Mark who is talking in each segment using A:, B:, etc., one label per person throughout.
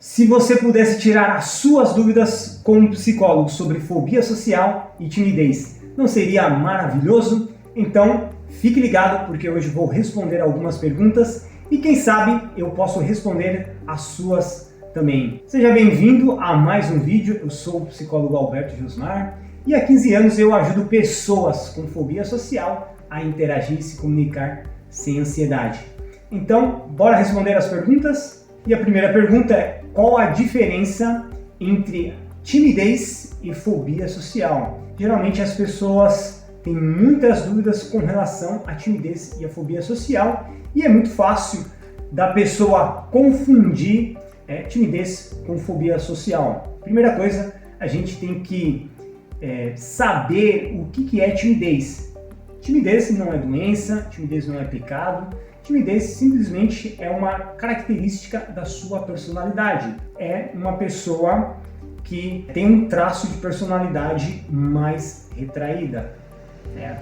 A: Se você pudesse tirar as suas dúvidas com um psicólogo sobre fobia social e timidez, não seria maravilhoso? Então, fique ligado porque hoje vou responder algumas perguntas e quem sabe eu posso responder as suas também. Seja bem-vindo a mais um vídeo. Eu sou o psicólogo Alberto Josmar e há 15 anos eu ajudo pessoas com fobia social a interagir e se comunicar sem ansiedade. Então, bora responder as perguntas? E a primeira pergunta é: qual a diferença entre timidez e fobia social? Geralmente as pessoas têm muitas dúvidas com relação à timidez e à fobia social e é muito fácil da pessoa confundir timidez com fobia social. Primeira coisa, a gente tem que saber o que é timidez. Timidez não é doença, timidez não é pecado. Timidez simplesmente é uma característica da sua personalidade. É uma pessoa que tem um traço de personalidade mais retraída. É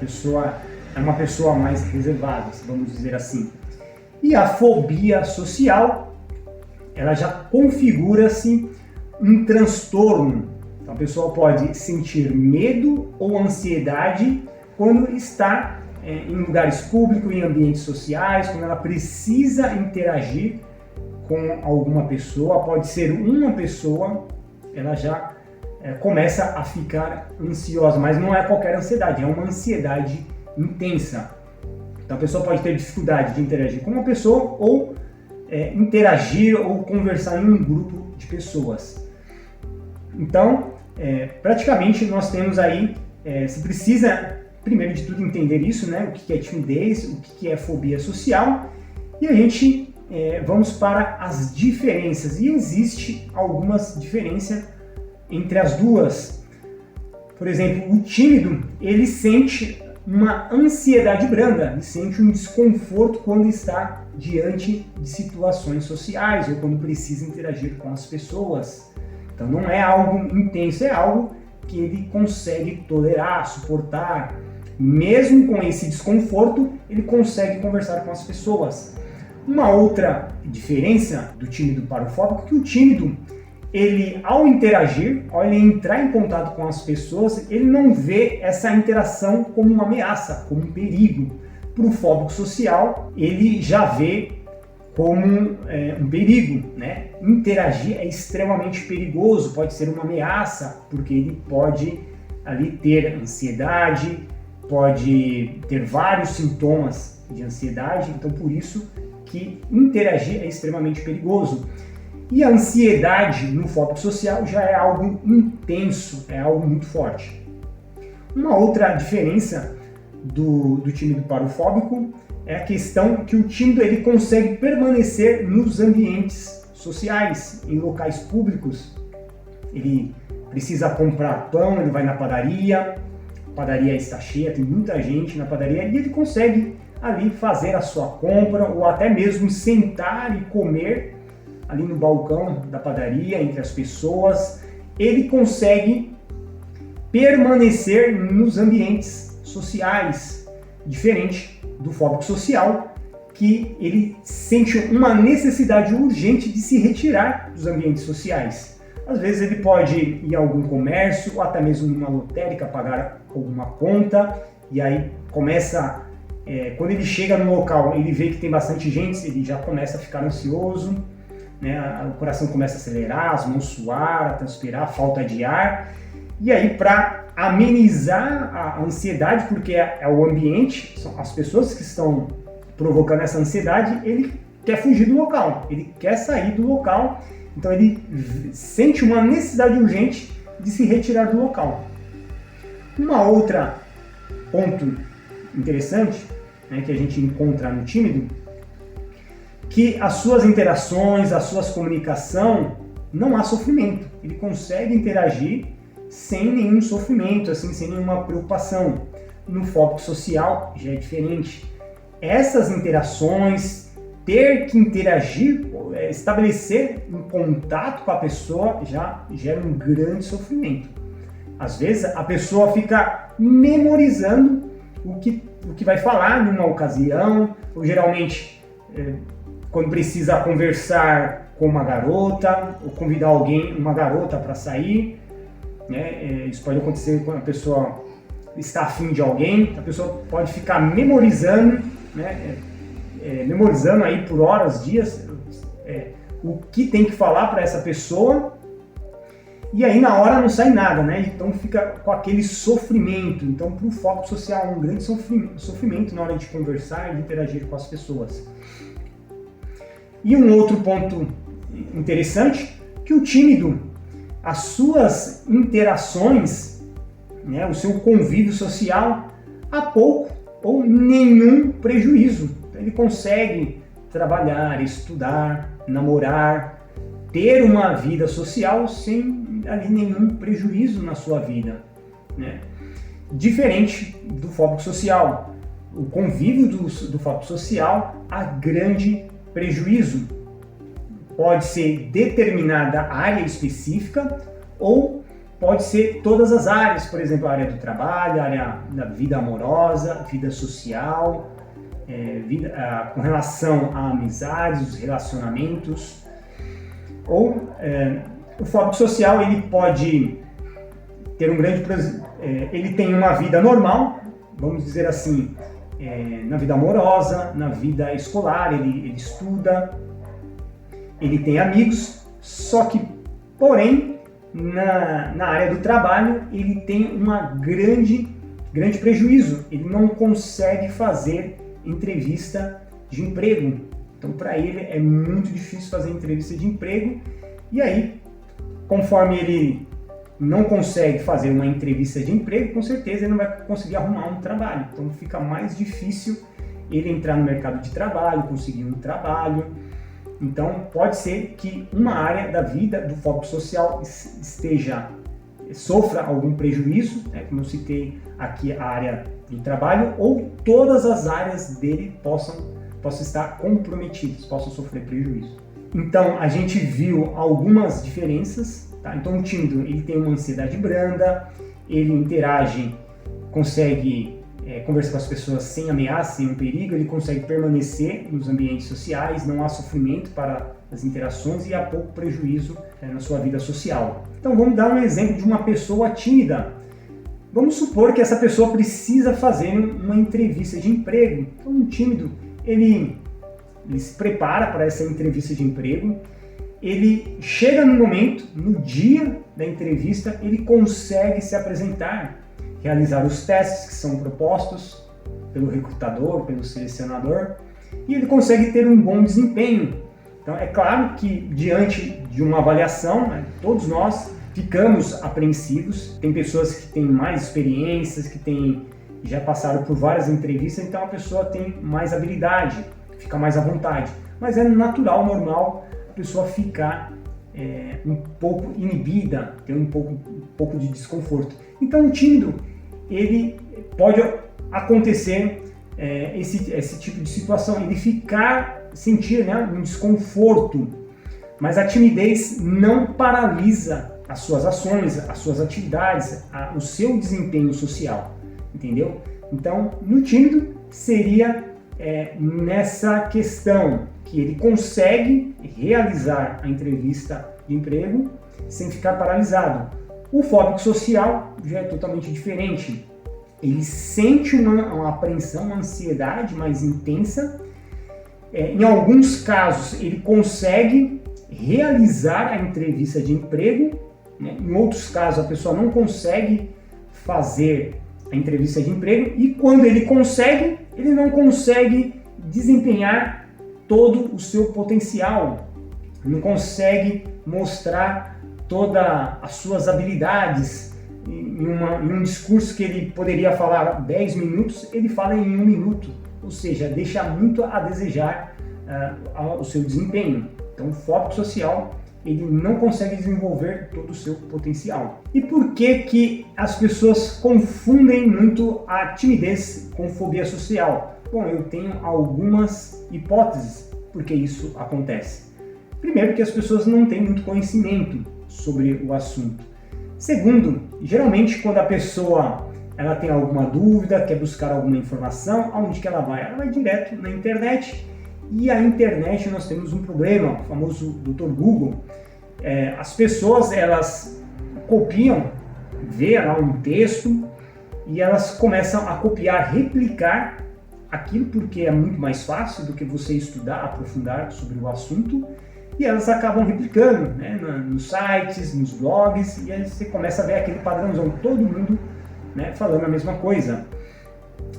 A: uma pessoa mais reservada, vamos dizer assim. E a fobia social, ela já configura-se um transtorno. Então a pessoa pode sentir medo ou ansiedade quando está em lugares públicos, em ambientes sociais, quando ela precisa interagir com alguma pessoa, pode ser uma pessoa, ela já começa a ficar ansiosa, mas não é qualquer ansiedade, é uma ansiedade intensa. Então a pessoa pode ter dificuldade de interagir com uma pessoa ou interagir ou conversar em um grupo de pessoas. Então, praticamente nós temos aí, se precisa primeiro de tudo entender isso, né? O que é timidez, o que é fobia social, e a gente vamos para as diferenças, e existe algumas diferenças entre as duas. Por exemplo, o tímido, ele sente uma ansiedade branda, ele sente um desconforto quando está diante de situações sociais ou quando precisa interagir com as pessoas. Então não é algo intenso, é algo que ele consegue tolerar, suportar. Mesmo com esse desconforto, ele consegue conversar com as pessoas. Uma outra diferença do tímido para o fóbico é que o tímido, ele ao interagir, ao ele entrar em contato com as pessoas, ele não vê essa interação como uma ameaça, como um perigo. Para o fóbico social, ele já vê como um perigo, né? Interagir é extremamente perigoso, pode ser uma ameaça, porque ele pode ali ter ansiedade, pode ter vários sintomas de ansiedade, então por isso que interagir é extremamente perigoso. E a ansiedade no fóbico social já é algo intenso, é algo muito forte. Uma outra diferença do tímido para o fóbico é a questão que o tímido ele consegue permanecer nos ambientes sociais, em locais públicos. Ele precisa comprar pão, ele vai na padaria, a padaria está cheia, tem muita gente na padaria e ele consegue ali fazer a sua compra ou até mesmo sentar e comer ali no balcão da padaria entre as pessoas. Ele consegue permanecer nos ambientes sociais, diferente do fóbico social, que ele sente uma necessidade urgente de se retirar dos ambientes sociais. Às vezes ele pode ir a algum comércio ou até mesmo numa lotérica pagar alguma conta e aí começa, quando ele chega no local, ele vê que tem bastante gente, ele já começa a ficar ansioso, né? O coração começa a acelerar, as mãos suar, a transpirar, falta de ar. E aí, para amenizar a ansiedade, porque é o ambiente, são as pessoas que estão provocando essa ansiedade, ele quer fugir do local, ele quer sair do local. Então ele sente uma necessidade urgente de se retirar do local. Uma outra ponto interessante, né, que a gente encontra no tímido, que as suas interações, as suas comunicação, não há sofrimento. Ele consegue interagir sem nenhum sofrimento, assim, sem nenhuma preocupação. No fóbico social já é diferente. Essas interações, ter que interagir, estabelecer um contato com a pessoa já gera um grande sofrimento. Às vezes a pessoa fica memorizando o que vai falar numa ocasião, ou geralmente quando precisa conversar com uma garota, ou convidar uma garota para sair, né? Isso pode acontecer quando a pessoa está afim de alguém, a pessoa pode ficar memorizando, né? Memorizando aí por horas, dias, o que tem que falar para essa pessoa, e aí na hora não sai nada, né? Então fica com aquele sofrimento. Então, para o foco social é um grande sofrimento na hora de conversar e de interagir com as pessoas. E um outro ponto interessante, que o tímido, as suas interações, né, o seu convívio social, há pouco ou nenhum prejuízo. Ele consegue trabalhar, estudar, namorar, ter uma vida social sem ali nenhum prejuízo na sua vida, né? Diferente do fóbico social. O convívio do fóbico social há grande prejuízo. Pode ser determinada área específica ou pode ser todas as áreas, por exemplo, a área do trabalho, a área da vida amorosa, vida social, com relação a amizades, os relacionamentos. Ou o fóbico social, ele pode ter ele tem uma vida normal, vamos dizer assim, na vida amorosa, na vida escolar, ele estuda, ele tem amigos, só que, porém, na área do trabalho, ele tem uma grande prejuízo. Ele não consegue fazer entrevista de emprego. Então, para ele é muito difícil fazer entrevista de emprego. E aí, conforme ele não consegue fazer uma entrevista de emprego, com certeza ele não vai conseguir arrumar um trabalho. Então, fica mais difícil ele entrar no mercado de trabalho, conseguir um trabalho. Então, pode ser que uma área da vida do fóbico social sofra algum prejuízo, né, como eu citei aqui a área do trabalho, ou todas as áreas dele possam estar comprometidas, possam sofrer prejuízo. Então, a gente viu algumas diferenças, tá? Então, o tímido, ele tem uma ansiedade branda, ele interage, consegue conversar com as pessoas sem ameaça, sem um perigo, ele consegue permanecer nos ambientes sociais, não há sofrimento para as interações e há pouco prejuízo na sua vida social. Então, vamos dar um exemplo de uma pessoa tímida. Vamos supor que essa pessoa precisa fazer uma entrevista de emprego. Então, um tímido, ele se prepara para essa entrevista de emprego, ele chega no momento, no dia da entrevista, ele consegue se apresentar, realizar os testes que são propostos pelo recrutador, pelo selecionador, e ele consegue ter um bom desempenho. Então, é claro que diante de uma avaliação, né, todos nós ficamos apreensivos. Tem pessoas que têm mais experiências, que já passaram por várias entrevistas, então a pessoa tem mais habilidade, fica mais à vontade. Mas é natural, normal, a pessoa ficar um pouco inibida, ter um pouco de desconforto. Então, o tímido, ele pode acontecer esse tipo de situação, ele sentir, né, um desconforto, mas a timidez não paralisa as suas ações, as suas atividades, o seu desempenho social, entendeu? Então, no tímido seria nessa questão que ele consegue realizar a entrevista de emprego sem ficar paralisado. O fóbico social já é totalmente diferente. Ele sente uma apreensão, uma ansiedade mais intensa. Em alguns casos, ele consegue realizar a entrevista de emprego, né? Em outros casos, a pessoa não consegue fazer a entrevista de emprego, e quando ele consegue, ele não consegue desempenhar todo o seu potencial, não consegue mostrar todas as suas habilidades. Em um discurso que ele poderia falar 10 minutos, ele fala em 1 minuto, ou seja, deixa muito a desejar o seu desempenho. Então, o fóbico social, ele não consegue desenvolver todo o seu potencial. E por que as pessoas confundem muito a timidez com fobia social? Bom, eu tenho algumas hipóteses por que isso acontece. Primeiro, que as pessoas não têm muito conhecimento sobre o assunto. Segundo, geralmente quando a pessoa ela tem alguma dúvida, quer buscar alguma informação, aonde que ela vai? Ela vai direto na internet E a internet nós temos um problema, o famoso Dr. Google. As pessoas, elas copiam, vê lá um texto e elas começam a copiar, replicar aquilo porque é muito mais fácil do que você estudar, aprofundar sobre o assunto, e elas acabam replicando, né, nos sites, nos blogs, e aí você começa a ver aquele padrãozão, todo mundo, né, falando a mesma coisa.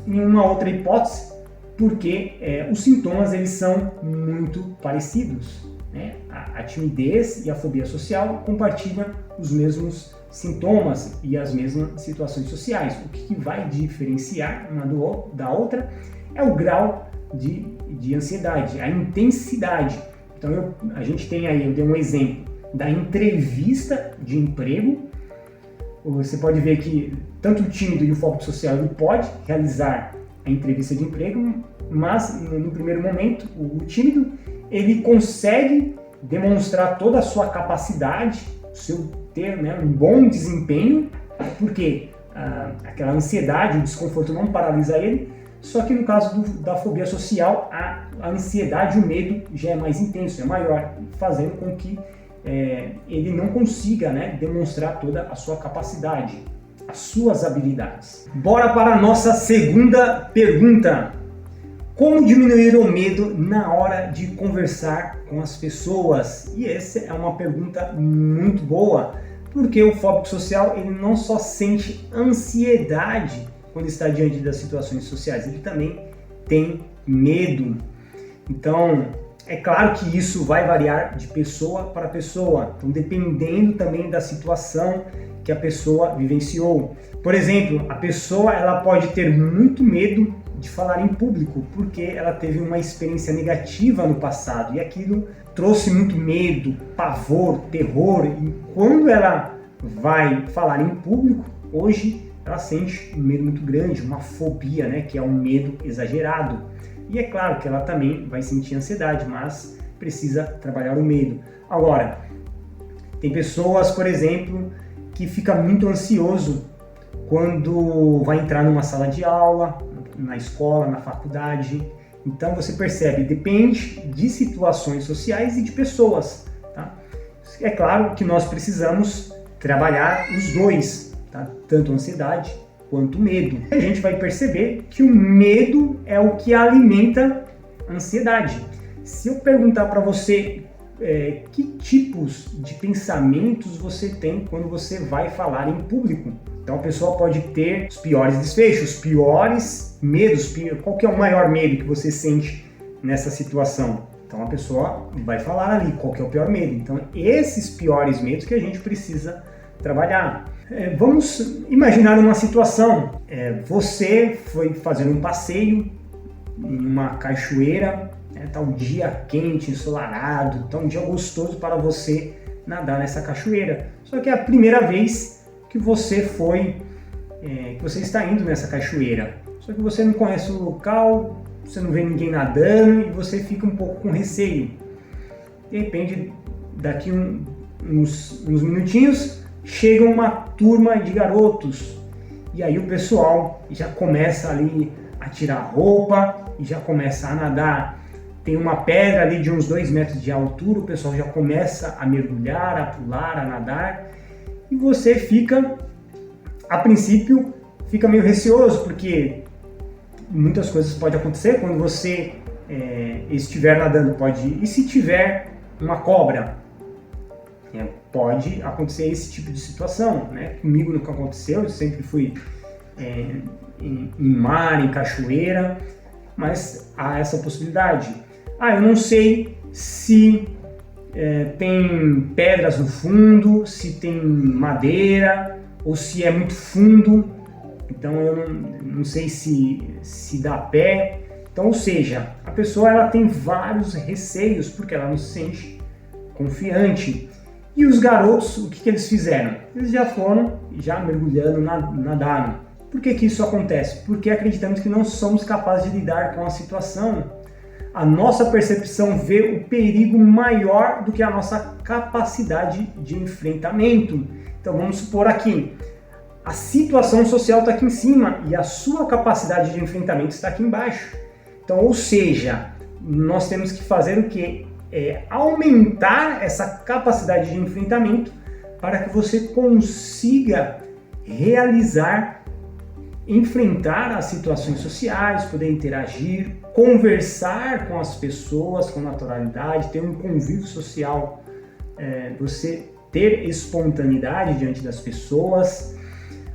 A: Em uma outra hipótese, porque os sintomas eles são muito parecidos, né? A timidez e a fobia social compartilham os mesmos sintomas e as mesmas situações sociais. O que vai diferenciar uma da outra é o grau de ansiedade, a intensidade. Então a gente tem aí, eu dei um exemplo da entrevista de emprego. Você pode ver que tanto o tímido e o fóbico social ele pode realizar a entrevista de emprego, mas no primeiro momento o tímido ele consegue demonstrar toda a sua capacidade, ter, né, um bom desempenho, porque aquela ansiedade, o desconforto não paralisa ele. Só que no caso da fobia social, a ansiedade e o medo já é mais intenso, é maior, fazendo com que ele não consiga, né, demonstrar toda a sua capacidade, as suas habilidades. Bora para a nossa segunda pergunta. Como diminuir o medo na hora de conversar com as pessoas? E essa é uma pergunta muito boa, porque o fóbico social ele não só sente ansiedade quando está diante das situações sociais, ele também tem medo. Então, é claro que isso vai variar de pessoa para pessoa, então dependendo também da situação que a pessoa vivenciou. Por exemplo, a pessoa ela pode ter muito medo de falar em público, porque ela teve uma experiência negativa no passado e aquilo trouxe muito medo, pavor, terror. E quando ela vai falar em público, hoje ela sente um medo muito grande, uma fobia, né, que é um medo exagerado. E é claro que ela também vai sentir ansiedade, mas precisa trabalhar o medo. Agora, tem pessoas, por exemplo, que fica muito ansioso quando vai entrar numa sala de aula, na escola, na faculdade. Então você percebe, depende de situações sociais e de pessoas, tá? É claro que nós precisamos trabalhar os dois, tá? Tanto a ansiedade quanto o medo. A gente vai perceber que o medo é o que alimenta a ansiedade. Se eu perguntar para você que tipos de pensamentos você tem quando você vai falar em público, então a pessoa pode ter os piores desfechos, os piores medos. Qual que é o maior medo que você sente nessa situação? Então a pessoa vai falar ali qual que é o pior medo. Então esses piores medos que a gente precisa trabalhar. Vamos imaginar uma situação. Você foi fazer um passeio em uma cachoeira, tá um dia quente, ensolarado, tá um dia gostoso para você nadar nessa cachoeira. Só que é a primeira vez que você que você está indo nessa cachoeira. Só que você não conhece o local, você não vê ninguém nadando e você fica um pouco com receio. De repente, daqui uns minutinhos, chega uma turma de garotos e aí o pessoal já começa ali a tirar roupa e já começa a nadar. Tem uma pedra ali de uns 2 metros de altura, o pessoal já começa a mergulhar, a pular, a nadar, e você fica, a princípio, fica meio receoso, porque muitas coisas podem acontecer quando você estiver nadando. E se tiver uma cobra? Pode acontecer esse tipo de situação, né? Comigo nunca aconteceu, eu sempre fui em mar, em cachoeira, mas há essa possibilidade. Eu não sei se tem pedras no fundo, se tem madeira ou se é muito fundo, então eu não sei se dá pé. Então, ou seja, a pessoa ela tem vários receios porque ela não se sente confiante. E os garotos, o que eles fizeram? Eles já foram, já mergulhando, nadaram. Por que isso acontece? Porque acreditamos que não somos capazes de lidar com a situação. A nossa percepção vê o perigo maior do que a nossa capacidade de enfrentamento. Então vamos supor aqui, a situação social está aqui em cima e a sua capacidade de enfrentamento está aqui embaixo. Então, ou seja, nós temos que fazer o quê? Aumentar essa capacidade de enfrentamento para que você consiga enfrentar as situações sociais, poder interagir, conversar com as pessoas com naturalidade, ter um convívio social, você ter espontaneidade diante das pessoas.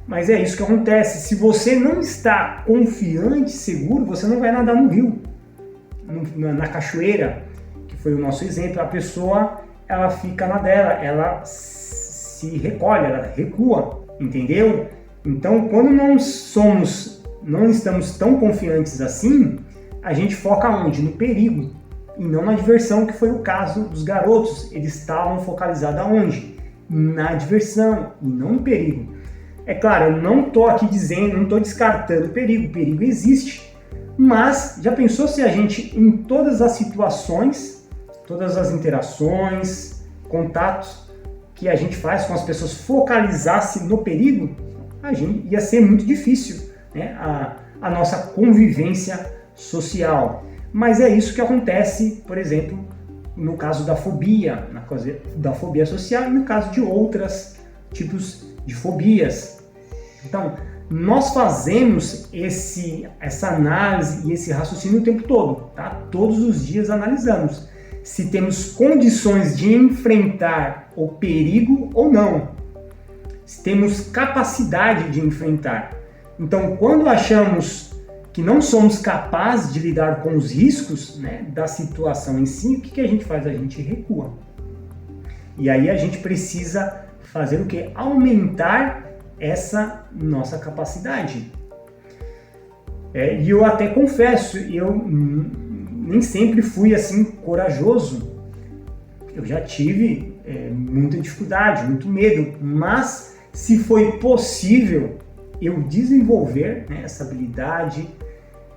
A: Mas é isso que acontece. Se você não está confiante, seguro, você não vai nadar no rio, na cachoeira, que foi o nosso exemplo. A pessoa, ela fica na dela, ela se recolhe, ela recua, entendeu? Então, quando não estamos tão confiantes assim, a gente foca onde? No perigo, e não na diversão, que foi o caso dos garotos. Eles estavam focalizados aonde? Na diversão e não no perigo. É claro, eu não estou aqui dizendo, não estou descartando o perigo existe, mas já pensou se a gente, em todas as situações, todas as interações, contatos que a gente faz com as pessoas, focalizasse no perigo? Ia ser muito difícil, né, a nossa convivência social. Mas é isso que acontece, por exemplo, no caso da fobia, da fobia social, e no caso de outros tipos de fobias. Então, nós fazemos essa análise e esse raciocínio o tempo todo, tá? Todos os dias analisamos se temos condições de enfrentar o perigo ou não, se temos capacidade de enfrentar. Então, quando achamos que não somos capazes de lidar com os riscos, né, da situação em si, o que a gente faz? A gente recua. E aí a gente precisa fazer o quê? Aumentar essa nossa capacidade. E eu até confesso, eu nem sempre fui assim corajoso. Eu já tive muita dificuldade, muito medo, mas se foi possível eu desenvolver, né, essa habilidade,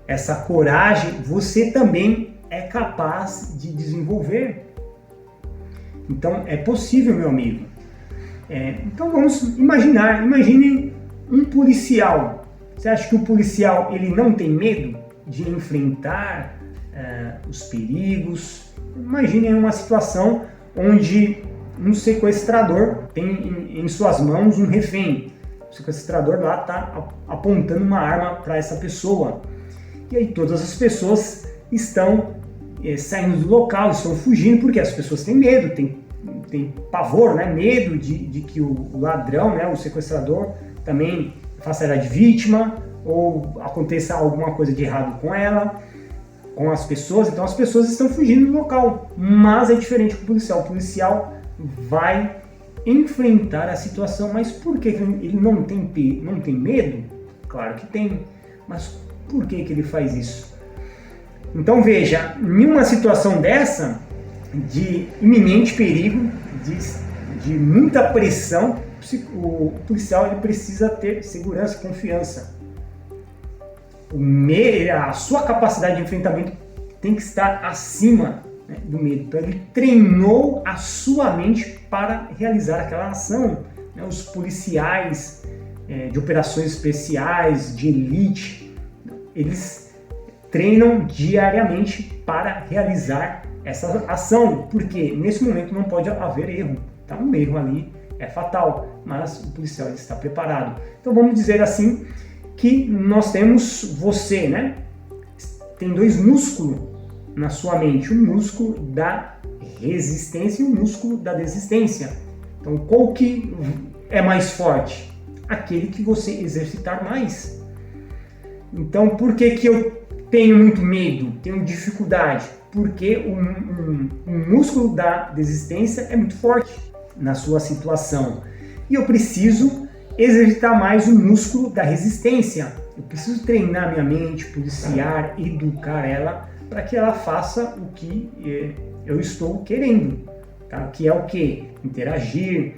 A: essa coragem, você também é capaz de desenvolver. Então é possível, meu amigo. Então vamos imagine um policial. Você acha que o policial ele não tem medo de enfrentar os perigos? Imagine uma situação onde um sequestrador tem em suas mãos um refém. O sequestrador lá está apontando uma arma para essa pessoa. E aí todas as pessoas estão saindo do local, estão fugindo, porque as pessoas têm medo, tem pavor, né? Medo de que o ladrão, né, o sequestrador, também faça ela de vítima ou aconteça alguma coisa de errado com ela, com as pessoas. Então as pessoas estão fugindo do local, mas é diferente com o policial. O policial vai enfrentar a situação, mas por que ele não tem medo? Claro que tem, mas por que ele faz isso? Então veja, em uma situação dessa, de iminente perigo, de muita pressão, o policial ele precisa ter segurança, confiança. A sua capacidade de enfrentamento tem que estar acima, né, do medo. Então ele treinou a sua mente para realizar aquela ação. Né? Os policiais de operações especiais, de elite, eles treinam diariamente para realizar essa ação, porque nesse momento não pode haver erro, tá? Um erro ali é fatal, mas o policial está preparado. Então vamos dizer assim que nós temos você, né? Tem dois músculos na sua mente, o músculo da resistência e o músculo da desistência. Então qual que é mais forte? Aquele que você exercitar mais. Então por que eu tenho muito medo, tenho dificuldade? Porque o músculo da desistência é muito forte na sua situação. E eu preciso exercitar mais o músculo da resistência. Eu preciso treinar minha mente, policiar, educar ela, para que ela faça o que eu estou querendo. Tá? Que é o quê? Interagir,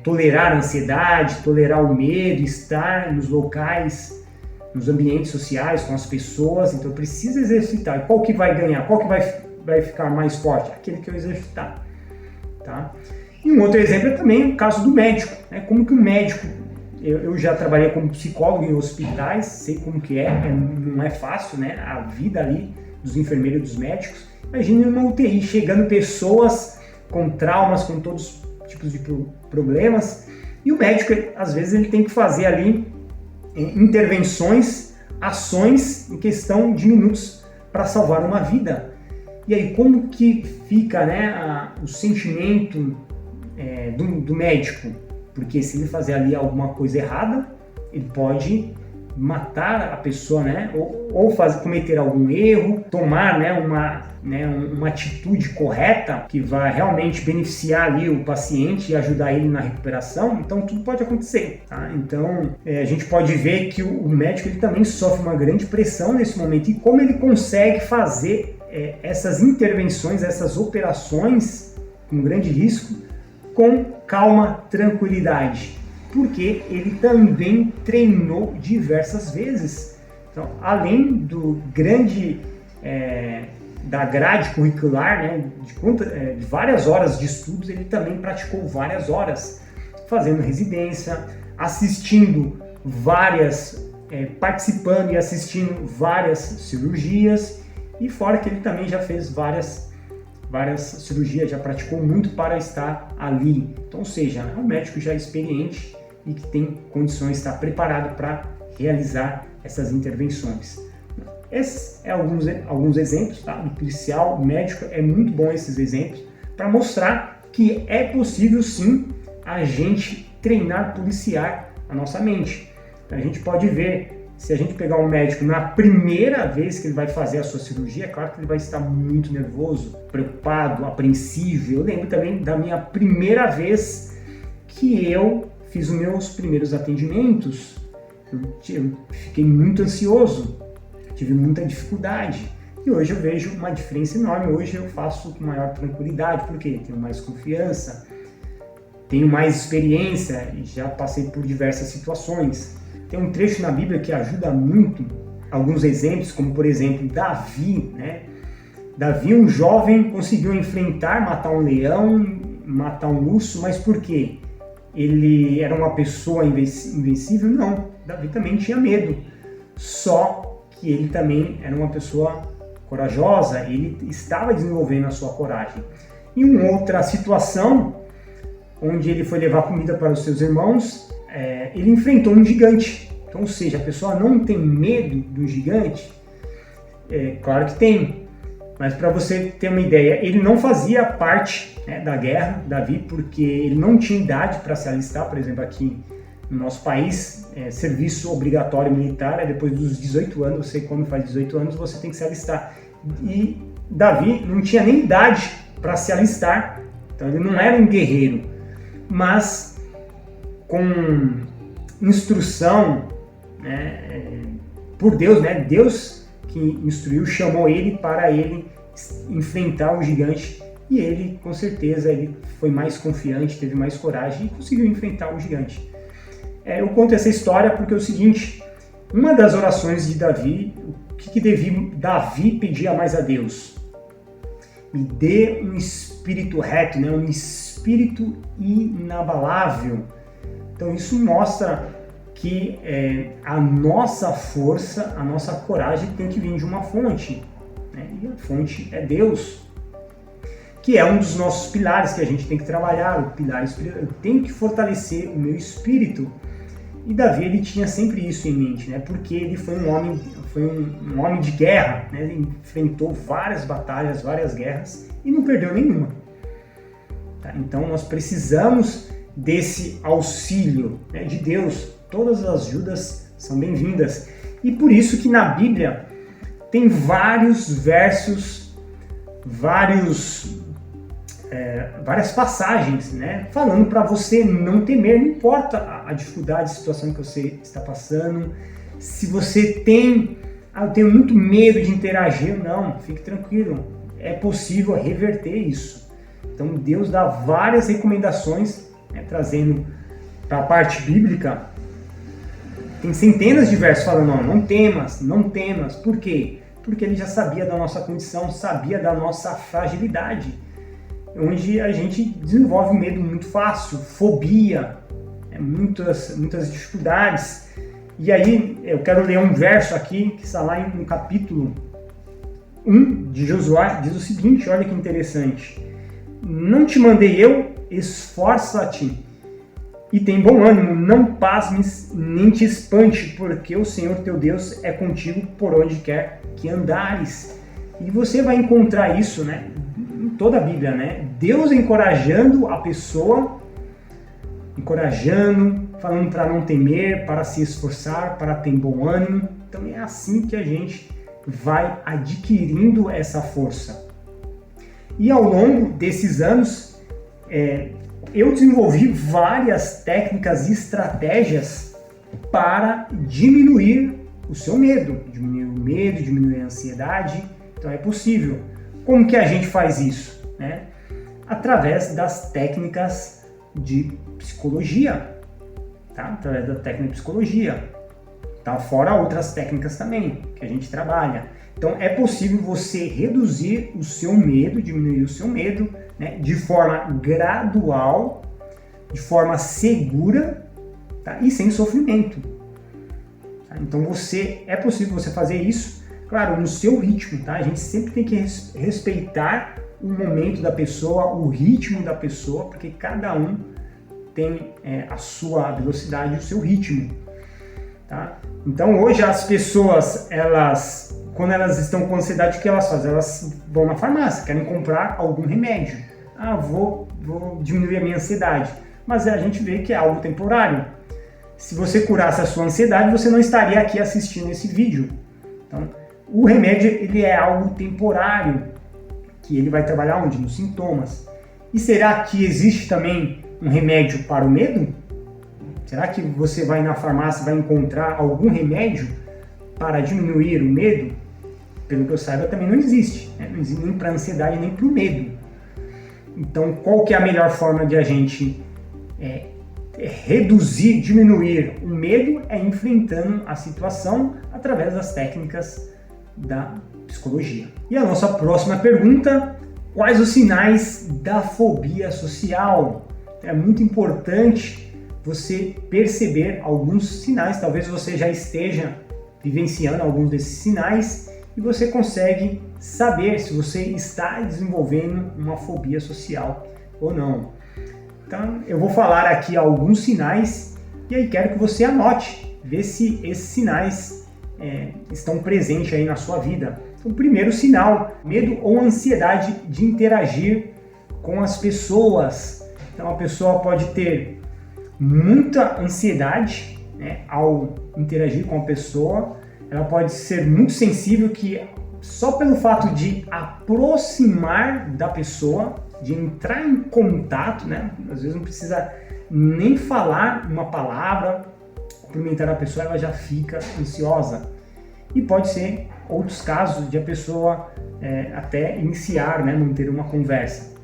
A: tolerar a ansiedade, tolerar o medo, estar nos locais, nos ambientes sociais, com as pessoas. Então eu preciso exercitar. E qual que vai ganhar? Qual que vai ficar mais forte? Aquele que eu exercitar. Tá? E um outro exemplo é também o caso do médico. Né? Como que o médico... Eu já trabalhei como psicólogo em hospitais, sei como que não é fácil, né? A vida ali dos enfermeiros e dos médicos. Imagine uma UTI chegando pessoas com traumas, com todos os tipos de problemas, e o médico, às vezes, ele tem que fazer ali intervenções, ações em questão de minutos para salvar uma vida. E aí, como que fica, né, o sentimento do médico? Porque se ele fazer ali alguma coisa errada, ele pode matar a pessoa, né, ou cometer algum erro, tomar, né, uma atitude correta que vai realmente beneficiar ali o paciente e ajudar ele na recuperação. Então tudo pode acontecer, tá? Então a gente pode ver que o médico ele também sofre uma grande pressão nesse momento, e como ele consegue fazer essas intervenções, essas operações com grande risco, com calma, tranquilidade, porque ele também treinou diversas vezes. Então, além do grande da grade curricular, né, de várias horas de estudos, ele também praticou várias horas, fazendo residência, assistindo participando e assistindo várias cirurgias, e fora que ele também já fez várias cirurgias, já praticou muito para estar ali. Então, ou seja, é um médico já experiente e que tem condições de estar preparado para realizar essas intervenções. Esses são alguns exemplos, tá? Do policial, médico, é muito bom esses exemplos para mostrar que é possível sim a gente treinar, policiar a nossa mente. Então, a gente pode ver, se a gente pegar um médico na primeira vez que ele vai fazer a sua cirurgia, é claro que ele vai estar muito nervoso, preocupado, apreensivo. Eu lembro também da minha primeira vez que eu fiz os meus primeiros atendimentos. Eu fiquei muito ansioso, tive muita dificuldade, e hoje eu vejo uma diferença enorme. Hoje eu faço com maior tranquilidade, porque tenho mais confiança, tenho mais experiência e já passei por diversas situações. Tem um trecho na Bíblia que ajuda muito, alguns exemplos, como por exemplo Davi, né? Davi, um jovem, conseguiu enfrentar, matar um leão, matar um urso, mas por quê? Ele era uma pessoa invencível? Não, Davi também tinha medo, só que ele também era uma pessoa corajosa, ele estava desenvolvendo a sua coragem. Em uma outra situação, onde ele foi levar comida para os seus irmãos, ele enfrentou um gigante. Então, ou seja, a pessoa não tem medo do gigante? Claro que tem, mas para você ter uma ideia, ele não fazia parte, né, da guerra, Davi, porque ele não tinha idade para se alistar. Por exemplo, aqui no nosso país, serviço obrigatório militar é depois dos 18 anos, você quando faz 18 anos você tem que se alistar. E Davi não tinha nem idade para se alistar, então ele não era um guerreiro, mas com instrução, né, por Deus, né, Deus que instruiu, chamou ele para ele enfrentar o gigante, e ele, com certeza, ele foi mais confiante, teve mais coragem e conseguiu enfrentar o gigante. Eu conto essa história porque é o seguinte: uma das orações de Davi, o que Davi pedia mais a Deus? Me dê um espírito reto, né, um espírito inabalável. Então isso mostra que a nossa força, a nossa coragem tem que vir de uma fonte, né? E a fonte é Deus, que é um dos nossos pilares que a gente tem que trabalhar, o pilar espiritual. Eu tenho que fortalecer o meu espírito. E Davi, ele tinha sempre isso em mente, né? Porque ele foi um homem de guerra, né? Ele enfrentou várias batalhas, várias guerras e não perdeu nenhuma. Tá? Então nós precisamos desse auxílio, né, de Deus. Todas as ajudas são bem-vindas. E por isso que na Bíblia tem vários versos, várias passagens, né, falando para você não temer, não importa a dificuldade, a situação que você está passando. Se você eu tenho muito medo de interagir, não, fique tranquilo, é possível reverter isso. Então Deus dá várias recomendações, né, trazendo para a parte bíblica. Tem centenas de versos falando, não temas. Por quê? Porque ele já sabia da nossa condição, sabia da nossa fragilidade, onde a gente desenvolve medo muito fácil, fobia, muitas dificuldades. E aí eu quero ler um verso aqui que está lá no capítulo 1 de Josué diz o seguinte, olha que interessante. Não te mandei eu, esforça-te e tem bom ânimo, não pasmes nem te espante, porque o Senhor teu Deus é contigo por onde quer que andares. E você vai encontrar isso, né, em toda a Bíblia, né? Deus encorajando a pessoa, falando para não temer, para se esforçar, para ter bom ânimo. Então é assim que a gente vai adquirindo essa força. E ao longo desses anos, eu desenvolvi várias técnicas e estratégias para diminuir o seu medo, diminuir a ansiedade. Então é possível. Como que a gente faz isso, né? Através das técnicas de psicologia, tá? Através da técnica de psicologia, tá? Fora outras técnicas também que a gente trabalha. Então é possível você reduzir o seu medo, diminuir o seu medo, né? De forma gradual, de forma segura, tá? E sem sofrimento. Tá? Então é possível você fazer isso, claro, no seu ritmo, tá? A gente sempre tem que respeitar o momento da pessoa, o ritmo da pessoa, porque cada um tem a sua velocidade, o seu ritmo, tá? Então hoje as pessoas, quando elas estão com ansiedade, o que elas fazem? Elas vão na farmácia, querem comprar algum remédio. Vou diminuir a minha ansiedade. Mas a gente vê que é algo temporário. Se você curasse a sua ansiedade, você não estaria aqui assistindo esse vídeo. Então, o remédio ele é algo temporário, que ele vai trabalhar onde? Nos sintomas. E será que existe também um remédio para o medo? Será que você vai na farmácia e vai encontrar algum remédio para diminuir o medo? Pelo que eu saiba, também não existe, né? Não existe nem para a ansiedade, nem para o medo. Então, qual que é a melhor forma de a gente reduzir, diminuir o medo? É enfrentando a situação através das técnicas da psicologia. E a nossa próxima pergunta: quais os sinais da fobia social? É muito importante você perceber alguns sinais, talvez você já esteja vivenciando alguns desses sinais e você consegue saber se você está desenvolvendo uma fobia social ou não. Então, eu vou falar aqui alguns sinais e aí quero que você anote, vê se esses sinais estão presentes aí na sua vida. O primeiro sinal, medo ou ansiedade de interagir com as pessoas. Então a pessoa pode ter muita ansiedade, né, ao interagir com a pessoa. Ela pode ser muito sensível, que só pelo fato de aproximar da pessoa, de entrar em contato, né, às vezes não precisa nem falar uma palavra, cumprimentar a pessoa, ela já fica ansiosa. E pode ser outros casos de a pessoa até iniciar, né, manter uma conversa.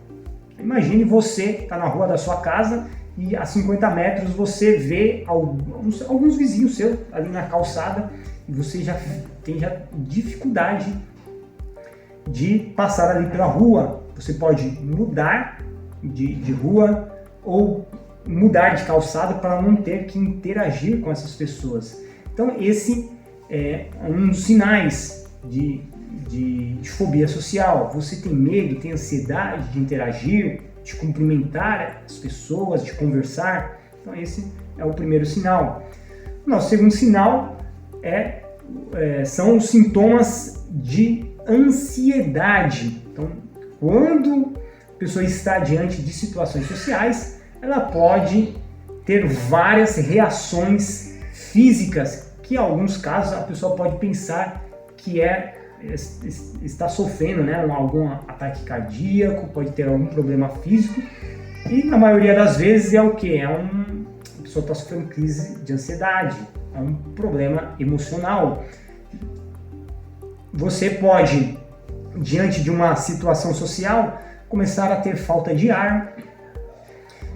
A: Imagine você estar na rua da sua casa e a 50 metros você vê alguns vizinhos seus ali na calçada e você já tem dificuldade de passar ali pela rua. Você pode mudar de rua ou mudar de calçada para não ter que interagir com essas pessoas. Então esse é um dos sinais de fobia social. Você tem medo, tem ansiedade de interagir, de cumprimentar as pessoas, de conversar. Então esse é o primeiro sinal. Nosso segundo sinal são os sintomas de ansiedade. Então, quando a pessoa está diante de situações sociais, ela pode ter várias reações físicas, que em alguns casos a pessoa pode pensar que está sofrendo, né, algum ataque cardíaco, pode ter algum problema físico, e na maioria das vezes é o que? A pessoa está sofrendo crise de ansiedade, é um problema emocional. Você pode, diante de uma situação social, começar a ter falta de ar,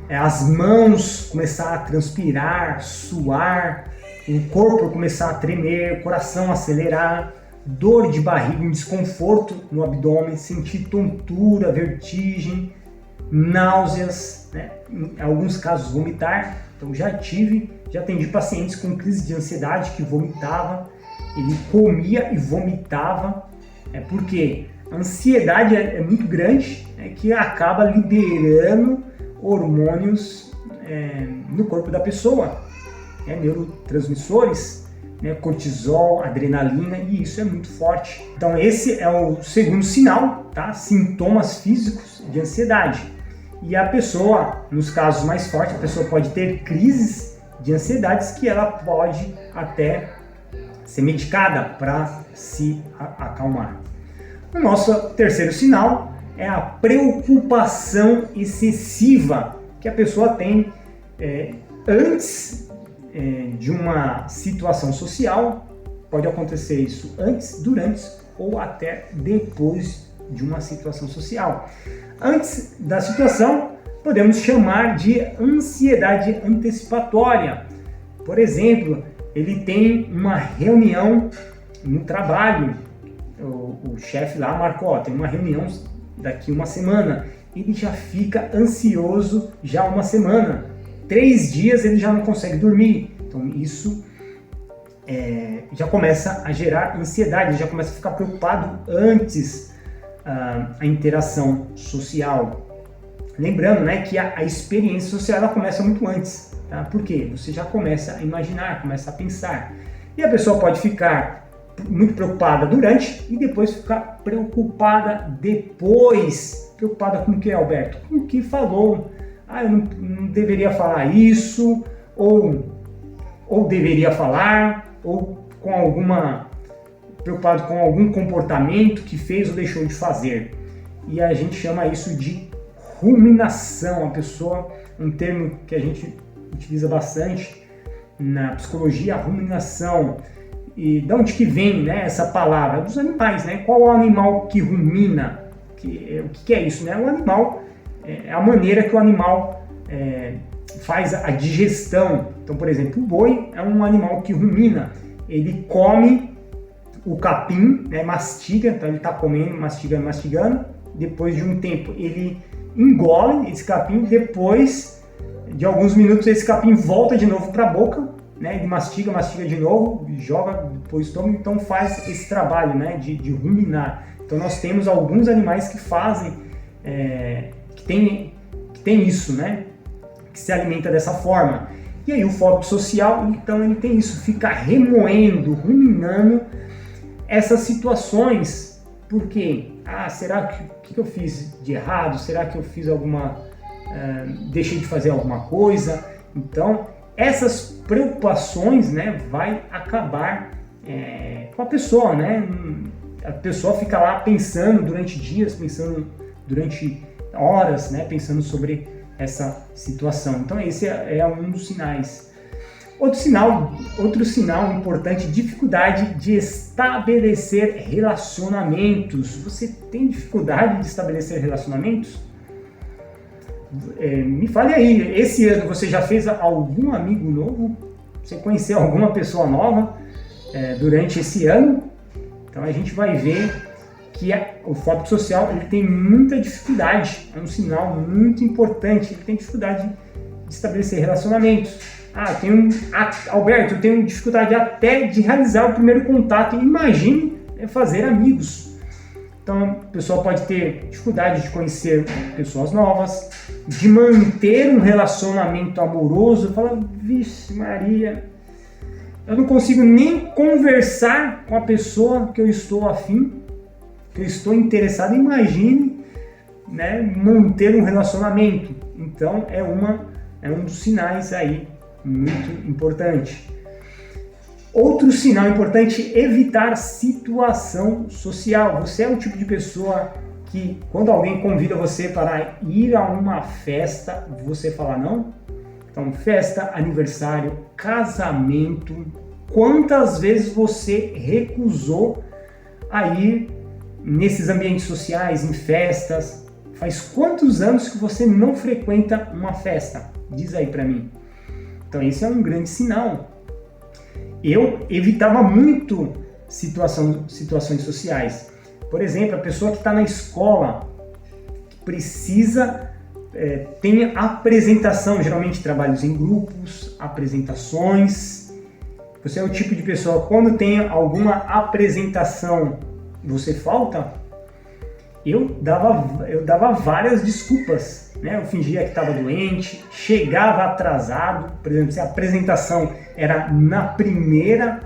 A: as mãos começar a transpirar, suar, o corpo começar a tremer, o coração acelerar, dor de barriga, um desconforto no abdômen, sentir tontura, vertigem, náuseas, né? Em alguns casos vomitar. Então já atendi pacientes com crise de ansiedade que vomitava, ele comia e vomitava, É porque a ansiedade é muito grande, que acaba liberando hormônios no corpo da pessoa, neurotransmissores, cortisol, adrenalina, e isso é muito forte. Então esse é o segundo sinal, tá? Sintomas físicos de ansiedade. E a pessoa, nos casos mais fortes, a pessoa pode ter crises de ansiedades que ela pode até ser medicada para se acalmar. O nosso terceiro sinal é a preocupação excessiva que a pessoa tem antes de uma situação social. Pode acontecer isso antes, durante ou até depois de uma situação social. Antes da situação, podemos chamar de ansiedade antecipatória. Por exemplo, ele tem uma reunião no trabalho, o chefe lá marcou, tem uma reunião daqui uma semana, ele já fica ansioso já uma semana, 3 dias ele já não consegue dormir, então isso já começa a gerar ansiedade, já começa a ficar preocupado antes a interação social. Lembrando, que a experiência social ela começa muito antes, tá? Porque você já começa a imaginar, começa a pensar. E a pessoa pode ficar muito preocupada durante e depois ficar preocupada depois. Preocupada com o que, Alberto? Com o que falou. Eu não deveria falar isso, ou deveria falar, ou preocupado com algum comportamento que fez ou deixou de fazer. E a gente chama isso de ruminação. A pessoa, um termo que a gente utiliza bastante na psicologia, a ruminação. E de onde que vem, essa palavra? Dos animais, Qual é o animal que rumina? O que é isso, O animal é a maneira que o animal faz a digestão. Então, por exemplo, o boi é um animal que rumina. Ele come o capim, mastiga, então ele está comendo, mastigando. Depois de um tempo, ele engole esse capim. Depois de alguns minutos, esse capim volta de novo para a boca. Ele mastiga de novo, joga depois o estômago, então faz esse trabalho de ruminar. Então nós temos alguns animais que fazem, que tem isso, que se alimenta dessa forma. E aí o fóbico social, então ele tem isso, fica remoendo, ruminando essas situações. Por quê? Será que eu fiz de errado? Será que eu fiz deixei de fazer alguma coisa? Então essas preocupações, vai acabar com a pessoa, A pessoa fica lá pensando durante dias, pensando durante horas, pensando sobre essa situação. Então esse é um dos sinais. Outro sinal importante, dificuldade de estabelecer relacionamentos. Você tem dificuldade de estabelecer relacionamentos? Me fale aí, esse ano você já fez algum amigo novo? Você conheceu alguma pessoa nova durante esse ano? Então a gente vai ver que o fóbico social ele tem muita dificuldade, é um sinal muito importante, ele tem dificuldade de estabelecer relacionamentos. Alberto, eu tenho dificuldade até de realizar o primeiro contato, imagine fazer amigos. Então a pessoa pode ter dificuldade de conhecer pessoas novas, de manter um relacionamento amoroso. Fala, vixe Maria, eu não consigo nem conversar com a pessoa que eu estou afim, que eu estou interessado. Imagine, manter um relacionamento. Então é um dos sinais aí muito importante. Outro sinal importante, evitar situação social. Você é o tipo de pessoa que, quando alguém convida você para ir a uma festa, você fala não? Então, festa, aniversário, casamento, quantas vezes você recusou a ir nesses ambientes sociais, em festas? Faz quantos anos que você não frequenta uma festa? Diz aí para mim. Então, esse é um grande sinal. Eu evitava muito situações sociais. Por exemplo, a pessoa que está na escola, que precisa, tem apresentação, geralmente trabalhos em grupos, apresentações. Você é o tipo de pessoa, quando tem alguma apresentação você falta, eu dava várias desculpas, né? Eu fingia que estava doente, chegava atrasado, por exemplo, se a apresentação era na primeira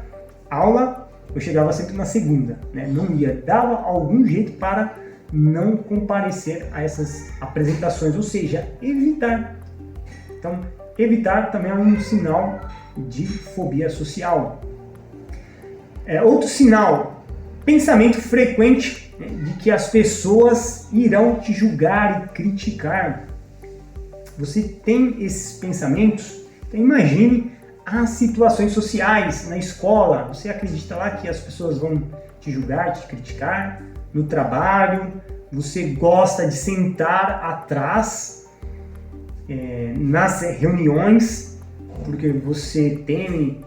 A: aula, eu chegava sempre na segunda, né? Não ia, dava algum jeito para não comparecer a essas apresentações, ou seja, evitar. Então, evitar também é um sinal de fobia social. Outro sinal, pensamento frequente, né, de que as pessoas irão te julgar e criticar. Você tem esses pensamentos? Então imagine as situações sociais na escola. Você acredita lá que as pessoas vão te julgar, te criticar? No trabalho, você gosta de sentar atrás nas reuniões, porque você teme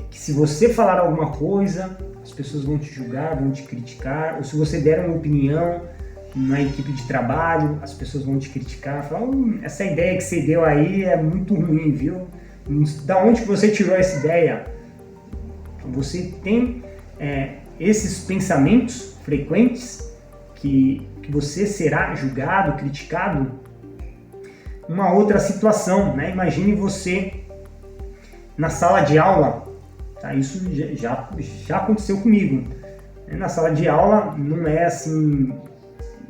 A: que se você falar alguma coisa, as pessoas vão te julgar, vão te criticar, ou se você der uma opinião na equipe de trabalho, as pessoas vão te criticar, falar, essa ideia que você deu aí é muito ruim, viu? Da onde que você tirou essa ideia? Você tem esses pensamentos frequentes que você será julgado, criticado. Uma outra situação, né? Imagine você na sala de aula, tá? Isso já aconteceu comigo. Na sala de aula não é assim,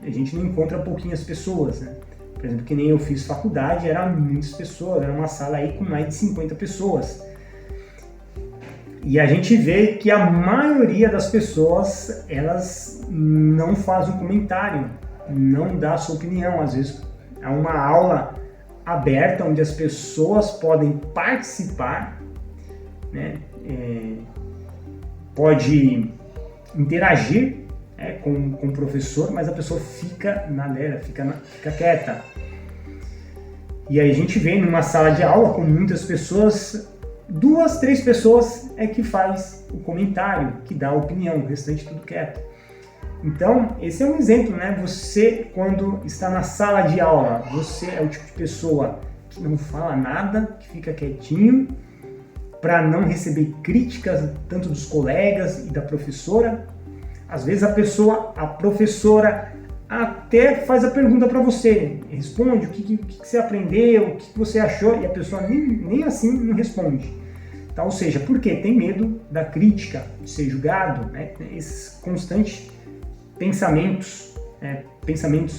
A: a gente não encontra pouquinhas pessoas, né? Por exemplo, que nem eu fiz faculdade, eram muitas pessoas, era uma sala aí com mais de 50 pessoas. E a gente vê que a maioria das pessoas, elas não fazem um comentário, não dá a sua opinião. Às vezes é uma aula aberta onde as pessoas podem participar, né? Pode interagir com o professor, mas a pessoa fica na dela, fica quieta. E aí a gente vê numa sala de aula com muitas pessoas, 2, 3 pessoas é que faz o comentário, que dá a opinião, o restante tudo quieto. Então, esse é um exemplo, né? Você, quando está na sala de aula, você é o tipo de pessoa que não fala nada, que fica quietinho, para não receber críticas tanto dos colegas e da professora. Às vezes a professora até faz a pergunta para você, responde o que você aprendeu, o que você achou, e a pessoa nem assim não responde. Então, ou seja, por quê? Tem medo da crítica, de ser julgado, né? Esses constantes pensamentos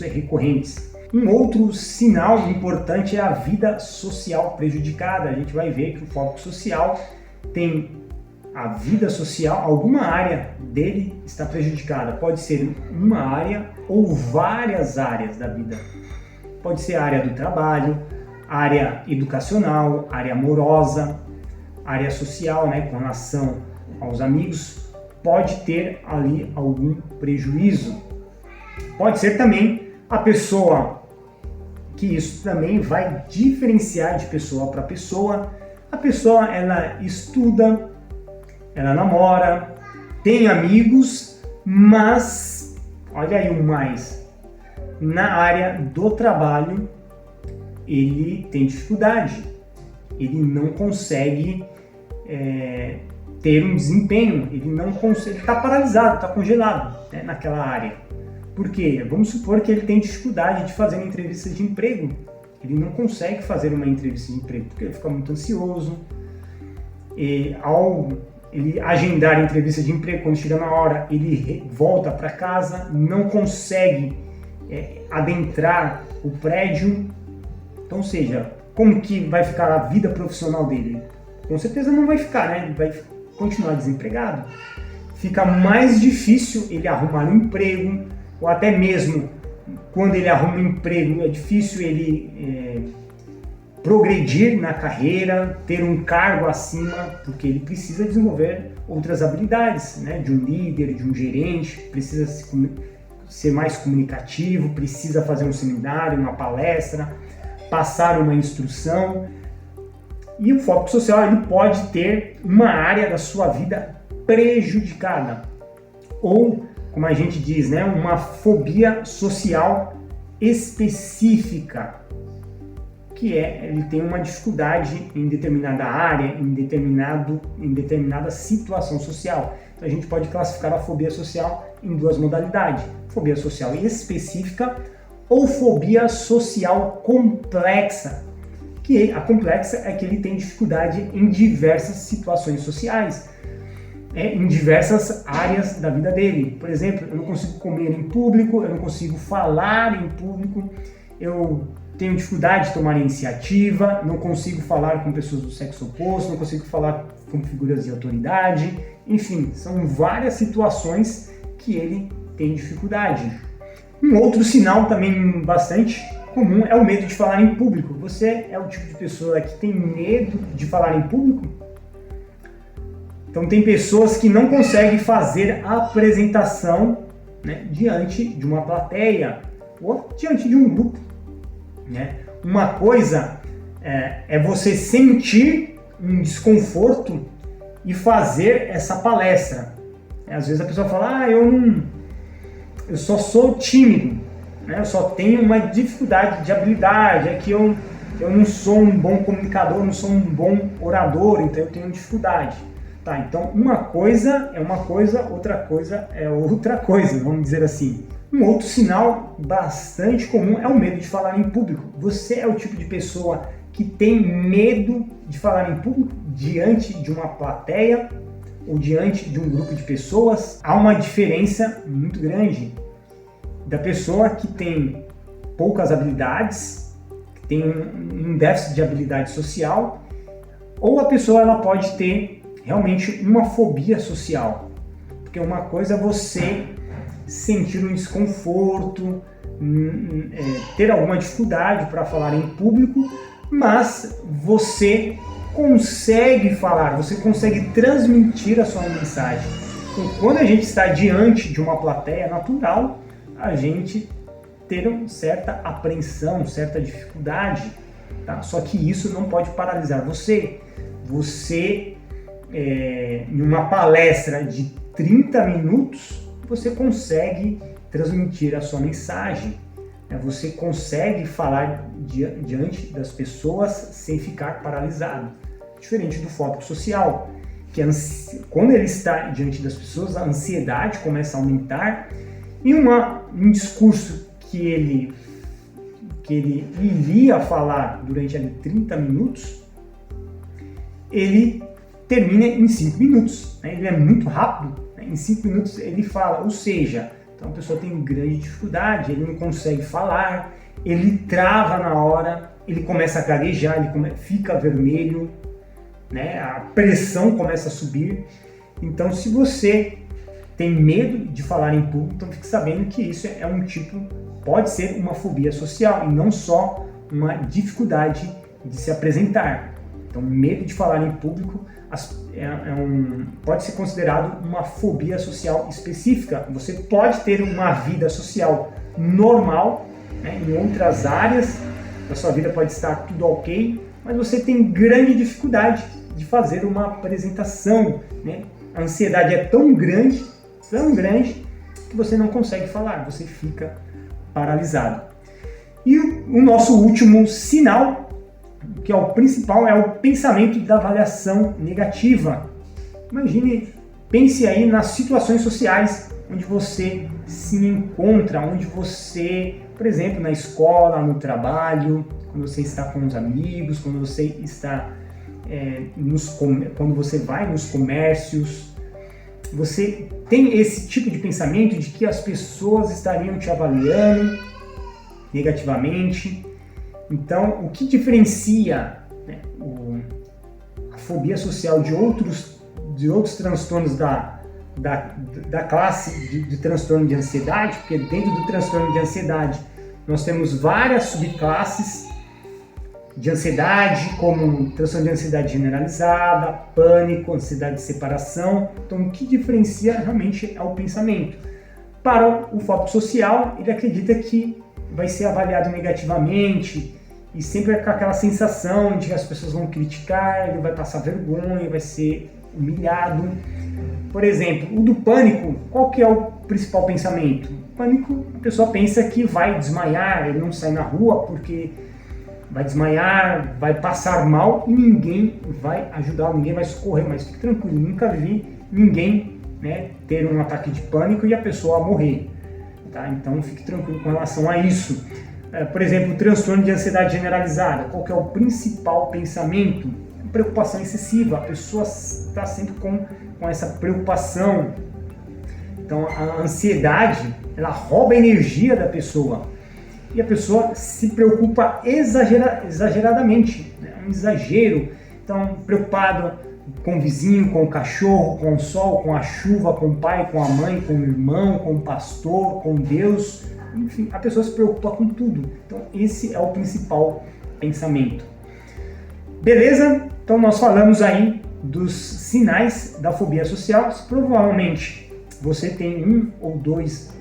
A: recorrentes. Um outro sinal importante é a vida social prejudicada. A gente vai ver que o foco social tem a vida social, alguma área dele está prejudicada. Pode ser uma área ou várias áreas da vida. Pode ser a área do trabalho, área educacional, área amorosa, área social, né, com relação aos amigos. Pode ter ali algum prejuízo. Pode ser também a pessoa, que isso também vai diferenciar de pessoa para pessoa. A pessoa, ela estuda, ela namora, tem amigos, mas, olha aí o mais, na área do trabalho, ele tem dificuldade, ele não consegue ter um desempenho, ele não consegue, está paralisado, está congelado, né, naquela área. Por quê? Vamos supor que ele tem dificuldade de fazer uma entrevista de emprego, ele não consegue fazer uma entrevista de emprego, porque ele fica muito ansioso, e ao ele agendar a entrevista de emprego, quando chega na hora, ele volta para casa, não consegue adentrar o prédio. Então, ou seja, como que vai ficar a vida profissional dele? Com certeza não vai ficar, né? Ele vai continuar desempregado. Fica mais difícil ele arrumar um emprego, ou até mesmo quando ele arruma um emprego, é difícil ele progredir na carreira, ter um cargo acima, porque ele precisa desenvolver outras habilidades, né? De um líder, de um gerente, precisa ser mais comunicativo, precisa fazer um seminário, uma palestra, passar uma instrução. E o foco social, ele pode ter uma área da sua vida prejudicada, ou, como a gente diz, né, uma fobia social específica, que ele tem uma dificuldade em determinada área, em determinada situação social. Então a gente pode classificar a fobia social em duas modalidades: fobia social específica ou fobia social complexa. Que a complexa é que ele tem dificuldade em diversas situações sociais, em diversas áreas da vida dele. Por exemplo, eu não consigo comer em público, eu não consigo falar em público, eu tenho dificuldade de tomar iniciativa, não consigo falar com pessoas do sexo oposto, não consigo falar com figuras de autoridade, enfim, são várias situações que ele tem dificuldade. Um outro sinal também bastante comum é o medo de falar em público. Você é o tipo de pessoa que tem medo de falar em público? Então tem pessoas que não conseguem fazer a apresentação, né, diante de uma plateia ou diante de um grupo, né? Uma coisa é você sentir um desconforto e fazer essa palestra. Às vezes a pessoa fala, eu só sou tímido, né? Eu só tenho uma dificuldade de habilidade, é que eu não sou um bom comunicador, não sou um bom orador, então eu tenho dificuldade. Tá, então uma coisa é uma coisa, outra coisa é outra coisa, vamos dizer assim. Um outro sinal bastante comum é o medo de falar em público. Você é o tipo de pessoa que tem medo de falar em público diante de uma plateia ou diante de um grupo de pessoas? Há uma diferença muito grande da pessoa que tem poucas habilidades, que tem um déficit de habilidade social, ou a pessoa ela pode ter realmente uma fobia social. Porque uma coisa é você sentir um desconforto, ter alguma dificuldade para falar em público, mas você consegue falar, você consegue transmitir a sua mensagem. Então, quando a gente está diante de uma plateia, é natural a gente ter uma certa apreensão, certa dificuldade, tá? Só que isso não pode paralisar você. Você, em uma palestra de 30 minutos, você consegue transmitir a sua mensagem, né? Você consegue falar diante das pessoas sem ficar paralisado. Diferente do foco social, que quando ele está diante das pessoas, a ansiedade começa a aumentar e um discurso que ele iria falar durante ali 30 minutos, ele termina em 5 minutos, né? Ele é muito rápido, né? Em 5 minutos ele fala, ou seja, então a pessoa tem grande dificuldade, ele não consegue falar, ele trava na hora, ele começa a gaguejar, ele fica vermelho, né? A pressão começa a subir. Então, se você tem medo de falar em público, então fique sabendo que isso é um tipo, pode ser uma fobia social e não só uma dificuldade de se apresentar. Então, medo de falar em público pode ser considerado uma fobia social específica. Você pode ter uma vida social normal, né, em outras áreas da sua vida pode estar tudo ok, mas você tem grande dificuldade de fazer uma apresentação, né? A ansiedade é tão grande, que você não consegue falar, você fica paralisado. E o nosso último sinal, que é o principal, é o pensamento da avaliação negativa. Pense aí nas situações sociais onde você se encontra, onde você, por exemplo, na escola, no trabalho, quando você está com os amigos, quando você está quando você vai nos comércios, você tem esse tipo de pensamento de que as pessoas estariam te avaliando negativamente. Então, o que diferencia, né, a fobia social de outros transtornos da classe de transtorno de ansiedade? Porque dentro do transtorno de ansiedade nós temos várias subclasses de ansiedade, como transtorno de ansiedade generalizada, pânico, ansiedade de separação. Então, o que diferencia realmente é o pensamento. Para o foco social, ele acredita que vai ser avaliado negativamente e sempre com aquela sensação de que as pessoas vão criticar, ele vai passar vergonha, vai ser humilhado. Por exemplo, o do pânico, qual que é o principal pensamento? O pânico, a pessoa pensa que vai desmaiar, ele não sai na rua porque vai desmaiar, vai passar mal e ninguém vai ajudar, ninguém vai socorrer, mas fique tranquilo, nunca vi ninguém né, ter um ataque de pânico e a pessoa morrer. Tá? Então fique tranquilo com relação a isso. Por exemplo, o transtorno de ansiedade generalizada. Qual que é o principal pensamento? Preocupação excessiva. A pessoa está sempre com essa preocupação. Então a ansiedade, ela rouba a energia da pessoa. E a pessoa se preocupa exageradamente. Né? Um exagero. Então, preocupado com o vizinho, com o cachorro, com o sol, com a chuva, com o pai, com a mãe, com o irmão, com o pastor, com Deus. Enfim, a pessoa se preocupa com tudo. Então, esse é o principal pensamento. Beleza? Então, nós falamos aí dos sinais da fobia social. Provavelmente você tem um ou dois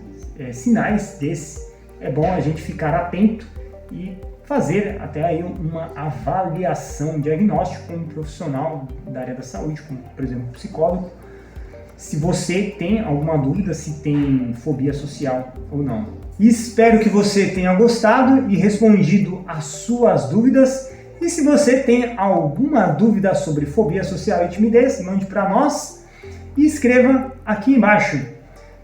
A: sinais desses. É bom a gente ficar atento e fazer até aí uma avaliação, um diagnóstico com um profissional da área da saúde, como por exemplo um psicólogo, se você tem alguma dúvida se tem fobia social ou não. Espero que você tenha gostado e respondido as suas dúvidas. E se você tem alguma dúvida sobre fobia social e timidez, mande para nós e escreva aqui embaixo.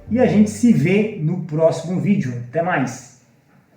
A: E a gente se vê no próximo vídeo. Até mais!